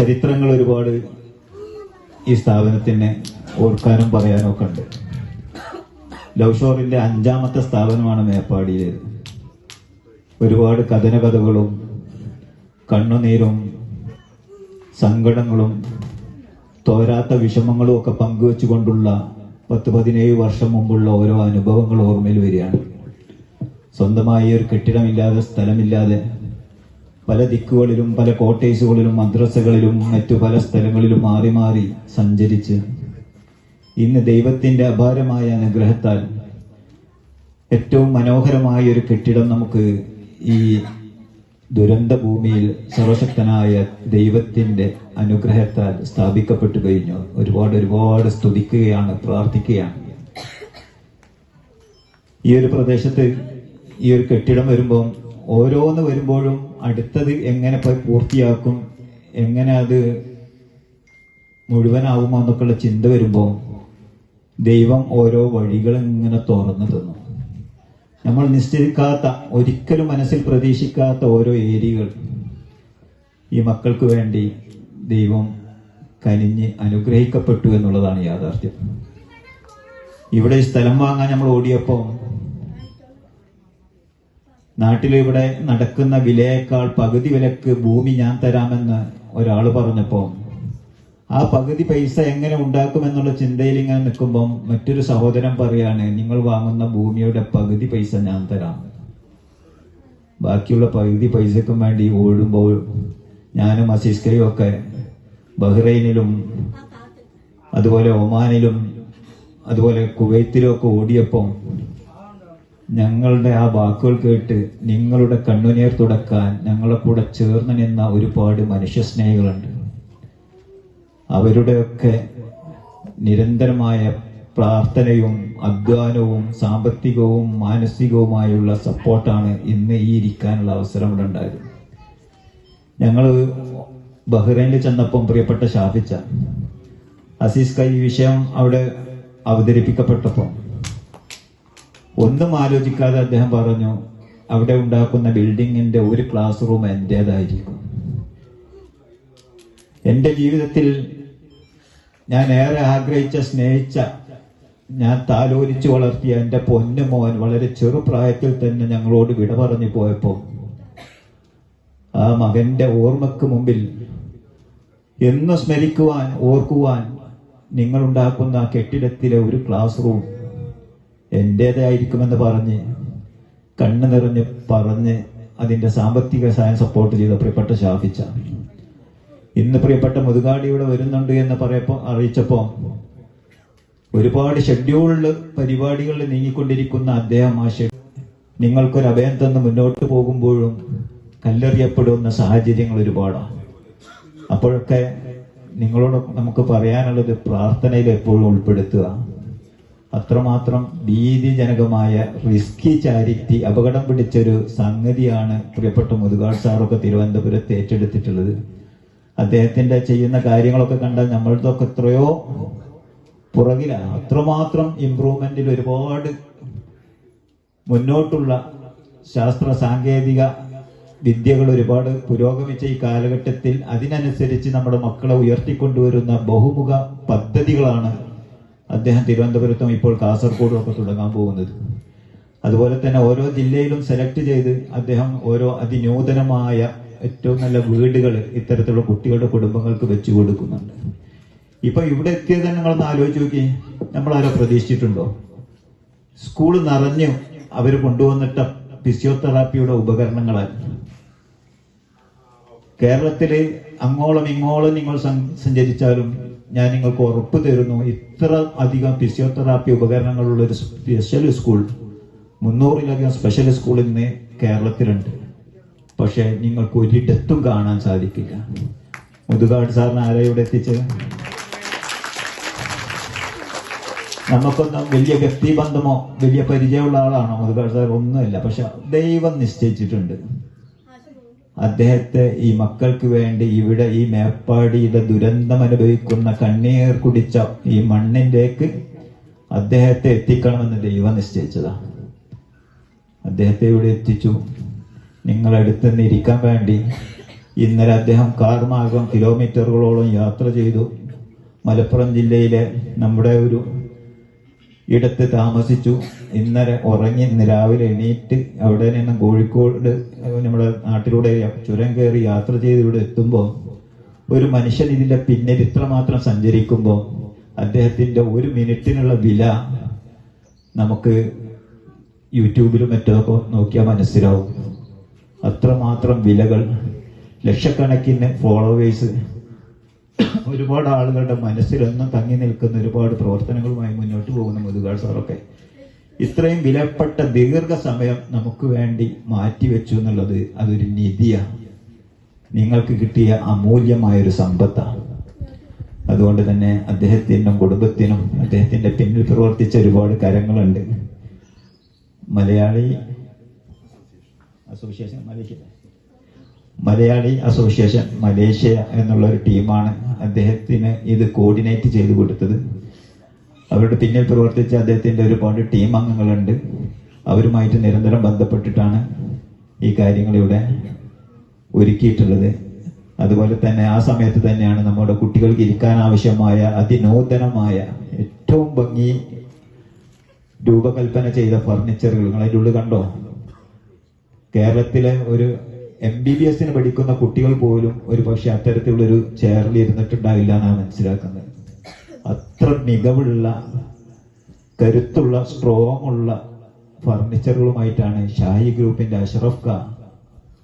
ചരിത്രങ്ങൾ ഒരുപാട് ഈ സ്ഥാപനത്തിന് ഓർക്കാനും പറയാനും ഒക്കെ ഉണ്ട്. ലവ് ഷോറിന്റെ 5ാമത്തെ സ്ഥാപനമാണ് മേപ്പാടിയിലേത്. ഒരുപാട് കഥനകഥകളും കണ്ണുനീരും സങ്കടങ്ങളും തോരാത്ത വിഷമങ്ങളും ഒക്കെ പങ്കുവെച്ചുകൊണ്ടുള്ള 10-17 വർഷം മുമ്പുള്ള ഓരോ അനുഭവങ്ങൾ ഓർമ്മയിൽ വരികയാണ്. സ്വന്തമായി ഒരു കെട്ടിടമില്ലാതെ, സ്ഥലമില്ലാതെ, പല ദിക്കുകളിലും പല കോട്ടേഴ്സുകളിലും മദ്രസകളിലും മറ്റു പല സ്ഥലങ്ങളിലും മാറി മാറി സഞ്ചരിച്ച് ഇന്ന് ദൈവത്തിന്റെ അപാരമായ അനുഗ്രഹത്താൽ ഏറ്റവും മനോഹരമായ ഒരു കെട്ടിടം നമുക്ക് ഈ ദുരന്ത ഭൂമിയിൽ സർവശക്തനായ ദൈവത്തിന്റെ അനുഗ്രഹത്താൽ സ്ഥാപിക്കപ്പെട്ടു കഴിഞ്ഞു. ഒരുപാട് സ്തുതിക്കുകയാണ്, പ്രാർത്ഥിക്കുകയാണ്. ഈ ഒരു പ്രദേശത്ത് ഈ ഒരു കെട്ടിടം വരുമ്പോൾ ഓരോന്ന് വരുമ്പോഴും അടുത്തത് എങ്ങനെ പൂർത്തിയാക്കും, എങ്ങനെ അത് മുഴുവനാവുമോ എന്നൊക്കെയുള്ള ചിന്ത വരുമ്പോൾ ദൈവം ഓരോ വഴികൾ ഇങ്ങനെ തുറന്നു തന്നു. നമ്മൾ നിശ്ചയിക്കാത്ത, ഒരിക്കലും മനസ്സിൽ പ്രതീക്ഷിക്കാത്ത ഓരോ ഏരിയകൾ ഈ മക്കൾക്ക് വേണ്ടി ദൈവം കനിഞ്ഞ് അനുഗ്രഹിക്കപ്പെട്ടു എന്നുള്ളതാണ് യാഥാർത്ഥ്യം. ഇവിടെ സ്ഥലം വാങ്ങാൻ നമ്മൾ ഓടിയപ്പോൾ നാട്ടിലിവിടെ നടക്കുന്ന വിലയേക്കാൾ പകുതി വിലക്ക് ഭൂമി ഞാൻ തരാമെന്ന് ഒരാൾ പറഞ്ഞപ്പോൾ ആ പകുതി പൈസ എങ്ങനെ ഉണ്ടാക്കുമെന്നുള്ള ചിന്തയിൽ ഇങ്ങനെ നിൽക്കുമ്പം മറ്റൊരു സഹോദരൻ പറയാണ്, നിങ്ങൾ വാങ്ങുന്ന ഭൂമിയുടെ പകുതി പൈസ ഞാൻ തരാം. ബാക്കിയുള്ള പകുതി പൈസക്കും വേണ്ടി ഓടുമ്പോൾ ഞാനും അസീസ്കയും ഒക്കെ ബഹ്റൈനിലും അതുപോലെ ഒമാനിലും അതുപോലെ കുവൈത്തിലും ഒക്കെ ഓടിയപ്പം ഞങ്ങളുടെ ആ വാക്കുകൾ കേട്ട് നിങ്ങളുടെ കണ്ണുനീർ തുടക്കാൻ ഞങ്ങളെ കൂടെ ചേർന്ന് നിന്ന ഒരുപാട് മനുഷ്യസ്നേഹികളുണ്ട്. അവരുടെയൊക്കെ നിരന്തരമായ പ്രാർത്ഥനയും അധ്വാനവും സാമ്പത്തികവും മാനസികവുമായുള്ള സപ്പോർട്ടാണ് ഇന്ന് ഈ ഇരിക്കാനുള്ള അവസരം ഇവിടെ ഉണ്ടായത്. ഞങ്ങൾ ബഹ്റൈനിൽ ചെന്നപ്പം പ്രിയപ്പെട്ട ഷാഫിച്ച അസീസ് ഈ വിഷയം അവിടെ അവതരിപ്പിക്കപ്പെട്ടപ്പോൾ ഒന്നും ആലോചിക്കാതെ അദ്ദേഹം പറഞ്ഞു, അവിടെ ഉണ്ടാക്കുന്ന ബിൽഡിങ്ങിന്റെ ഒരു ക്ലാസ് റൂം എന്റേതായിരിക്കും. എന്റെ ജീവിതത്തിൽ ഞാൻ ഏറെ ആഗ്രഹിച്ച, സ്നേഹിച്ച, ഞാൻ താലോലിച്ചു വളർത്തിയ എന്റെ പൊന്നു മോൻ വളരെ ചെറുപ്രായത്തിൽ തന്നെ ഞങ്ങളോട് വിട പറഞ്ഞു പോയപ്പോൾ ആ മകന്റെ ഓർമ്മക്ക് മുമ്പിൽ എന്ന് സ്മരിക്കുവാൻ, ഓർക്കുവാൻ നിങ്ങൾ ഉണ്ടാക്കുന്ന കെട്ടിടത്തിലെ ഒരു ക്ലാസ് റൂം എന്റേതായിരിക്കുമെന്ന് പറഞ്ഞ് കണ്ണു നിറഞ്ഞ് പറഞ്ഞ് അതിന്റെ സാമ്പത്തിക സഹായം സപ്പോർട്ട് ചെയ്ത പ്രിയപ്പെട്ട ഷാഫിച്ച ഇന്ന് പ്രിയപ്പെട്ട മുതുകാടി ഇവിടെ വരുന്നുണ്ട് എന്ന് അറിയിച്ചപ്പോൾ ഒരുപാട് ഷെഡ്യൂൾഡ് പരിപാടികളിൽ നീങ്ങിക്കൊണ്ടിരിക്കുന്ന അദ്ദേഹം ആ നിങ്ങൾക്കൊരു അഭയം തന്ന് മുന്നോട്ട് പോകുമ്പോഴും കല്ലെറിയപ്പെടുന്ന സാഹചര്യങ്ങൾ ഒരുപാടാണ്. അപ്പോഴൊക്കെ നിങ്ങളോട് നമുക്ക് പറയാനുള്ളത് പ്രാർത്ഥനയിൽ എപ്പോഴും ഉൾപ്പെടുത്തുക. അത്രമാത്രം ഭീതിജനകമായ റിസ്കി ചാരിറ്റി, അപകടം പിടിച്ചൊരു സംഗതിയാണ് പ്രിയപ്പെട്ട മുതുകാട് സാറൊക്കെ തിരുവനന്തപുരത്ത് ഏറ്റെടുത്തിട്ടുള്ളത്. അദ്ദേഹത്തിന്റെ ചെയ്യുന്ന കാര്യങ്ങളൊക്കെ കണ്ടാൽ നമ്മളുടെയൊക്കെ എത്രയോ പുറകിലാണ്. അത്രമാത്രം ഇംപ്രൂവ്മെന്റിൽ ഒരുപാട് മുന്നോട്ടുള്ള ശാസ്ത്ര സാങ്കേതിക വിദ്യകൾ ഒരുപാട് പുരോഗമിച്ച ഈ കാലഘട്ടത്തിൽ അതിനനുസരിച്ച് നമ്മുടെ മക്കളെ ഉയർത്തിക്കൊണ്ടുവരുന്ന ബഹുമുഖ പദ്ധതികളാണ് അദ്ദേഹം തിരുവനന്തപുരത്തും ഇപ്പോൾ കാസർഗോഡും ഒക്കെ തുടങ്ങാൻ പോകുന്നത്. അതുപോലെ തന്നെ ഓരോ ജില്ലയിലും സെലക്ട് ചെയ്ത് അദ്ദേഹം ഓരോ അതിനൂതനമായ ഏറ്റവും നല്ല വീടുകൾ ഇത്തരത്തിലുള്ള കുട്ടികളുടെ കുടുംബങ്ങൾക്ക് വെച്ചു കൊടുക്കുന്നുണ്ട്. ഇപ്പൊ ഇവിടെ എത്തിയത് തന്നെ നിങ്ങളൊന്ന് ആലോചിച്ച് നോക്കി, നമ്മളാരോ പ്രതീക്ഷിച്ചിട്ടുണ്ടോ? സ്കൂൾ നിറഞ്ഞു അവർ കൊണ്ടുവന്നിട്ട ഫിസിയോതെറാപ്പിയുടെ ഉപകരണങ്ങളാൽ കേരളത്തില് അങ്ങോളം ഇങ്ങോളം നിങ്ങൾ സഞ്ചരിച്ചാലും ഞാൻ നിങ്ങൾക്ക് ഉറപ്പ് തരുന്നു, ഇത്ര അധികം ഫിസിയോതെറാപ്പി ഉപകരണങ്ങളുള്ള ഒരു സ്പെഷ്യൽ സ്കൂൾ, 300-ലധികം സ്പെഷ്യൽ സ്കൂൾ ഇന്ന് കേരളത്തിലുണ്ട്. പക്ഷെ നിങ്ങൾക്ക് ഒരിടത്തും കാണാൻ സാധിക്കില്ല. മുതുകാട് സാറിന് ആരാ ഇവിടെ എത്തിച്ചത്? നമുക്കൊന്നും വലിയ വ്യക്തിബന്ധമോ വലിയ പരിചയമുള്ള ആളാണോ മുതുകാട് സാർ? ഒന്നുമില്ല. പക്ഷെ ദൈവം നിശ്ചയിച്ചിട്ടുണ്ട് അദ്ദേഹത്തെ ഈ മക്കൾക്ക് വേണ്ടി ഇവിടെ ഈ മേപ്പാടിയുടെ ദുരന്തം അനുഭവിക്കുന്ന കണ്ണീർ കുടിച്ച ഈ മണ്ണിലേക്ക് അദ്ദേഹത്തെ എത്തിക്കണമെന്ന് ദൈവം നിശ്ചയിച്ചതാണ്. അദ്ദേഹത്തെ ഇവിടെ എത്തിച്ചു. നിങ്ങളടുത്ത് ഇരിക്കാൻ വേണ്ടി ഇന്നലെ അദ്ദേഹം കാർ മാർഗം കിലോമീറ്ററുകളോളം യാത്ര ചെയ്തു. മലപ്പുറം ജില്ലയിലെ നമ്മുടെ ഒരു ഇടത്ത് താമസിച്ചു. ഇന്നലെ ഉറങ്ങി, ഇന്ന് രാവിലെ എണീറ്റ് അവിടെ നിന്ന് കോഴിക്കോട് നമ്മുടെ നാട്ടിലൂടെ ചുരം കയറി യാത്ര ചെയ്ത് ഇവിടെ എത്തുമ്പോൾ ഒരു മനുഷ്യൻ ഇതിന്റെ പിന്നിൽ ഇത്രമാത്രം സഞ്ചരിക്കുമ്പോൾ അദ്ദേഹത്തിന്റെ ഒരു മിനിറ്റിനുള്ള വില നമുക്ക് യൂട്യൂബിലും മറ്റൊക്കെ നോക്കിയാൽ മനസ്സിലാവും. അത്രമാത്രം വിലകൾ, ലക്ഷക്കണക്കിന് ഫോളോവേഴ്സ്, ഒരുപാട് ആളുകളുടെ മനസ്സിലൊന്നും തങ്ങി നിൽക്കുന്ന ഒരുപാട് പ്രവർത്തനങ്ങളുമായി മുന്നോട്ട് പോകുന്ന മുതുകാട് സാറൊക്കെ ഇത്രയും വിലപ്പെട്ട ദീർഘസമയം നമുക്ക് വേണ്ടി മാറ്റിവെച്ചു എന്നുള്ളത് അതൊരു നിധിയാണ്. നിങ്ങൾക്ക് കിട്ടിയ അമൂല്യമായൊരു സമ്പത്താണ്. അതുകൊണ്ട് തന്നെ അദ്ദേഹത്തിനും കുടുംബത്തിനും അദ്ദേഹത്തിന്റെ പിന്നിൽ പ്രവർത്തിച്ച ഒരുപാട് കരങ്ങളുണ്ട്. മലയാളി അസോസിയേഷൻ മലേഷ്യ എന്നുള്ള ഒരു ടീമാണ് അദ്ദേഹത്തിന് ഇത് കോർഡിനേറ്റ് ചെയ്തു കൊടുത്തത്. അവരുടെ പിന്നിൽ പ്രവർത്തിച്ച അദ്ദേഹത്തിന്റെ ഒരുപാട് ടീം അംഗങ്ങളുണ്ട്. അവരുമായിട്ട് നിരന്തരം ബന്ധപ്പെട്ടിട്ടാണ് ഈ കാര്യങ്ങൾ ഇവിടെ ഒരുക്കിയിട്ടുള്ളത്. അതുപോലെ തന്നെ ആ സമയത്ത് തന്നെയാണ് നമ്മുടെ കുട്ടികൾക്ക് ഇരിക്കാൻ ആവശ്യമായ അതിനൂതനമായ ഏറ്റവും ഭംഗി രൂപകൽപ്പന ചെയ്ത ഫർണിച്ചറുകൾ നിങ്ങൾ അതിൻ്റെ ഉള്ളിൽ കണ്ടോ? കേരളത്തിലെ ഒരു MBBS പഠിക്കുന്ന കുട്ടികൾ പോലും ഒരു പക്ഷെ അത്തരത്തിലുള്ളൊരു ചെയറിൽ ഇരുന്നിട്ടുണ്ടാവില്ല എന്നാണ് മനസ്സിലാക്കുന്നത്. അത്ര മികവുള്ള, കരുത്തുള്ള, സ്ട്രോങ് ഉള്ള ഫർണിച്ചറുകളുമായിട്ടാണ് ഷാഹി ഗ്രൂപ്പിന്റെ അഷ്റഫ് ഖാൻ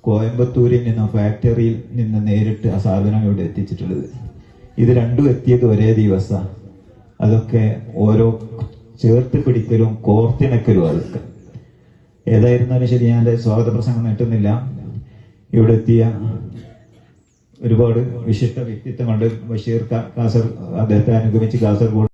കോയമ്പത്തൂരിൽ നിന്ന് ഫാക്ടറിയിൽ നിന്ന് നേരിട്ട് ആ സാധനം ഇവിടെ എത്തിച്ചിട്ടുള്ളത്. ഇത് രണ്ടും എത്തിയത് ഒരേ ദിവസം. അതൊക്കെ ഓരോ ചേർത്ത് പിടിക്കലും കോർത്തിണക്കലും അതൊക്കെ. ഏതായിരുന്നാലും ശരി, ഞാൻ സ്വാഗത പ്രസംഗം നീട്ടുന്നില്ല. ഇവിടെ എത്തിയ ഒരുപാട് വിശിഷ്ട വ്യക്തിത്വങ്ങളുണ്ട്. ബഷീർ കാസർ, അദ്ദേഹത്തെ അനുഗമിച്ച് കാസർഗോഡ്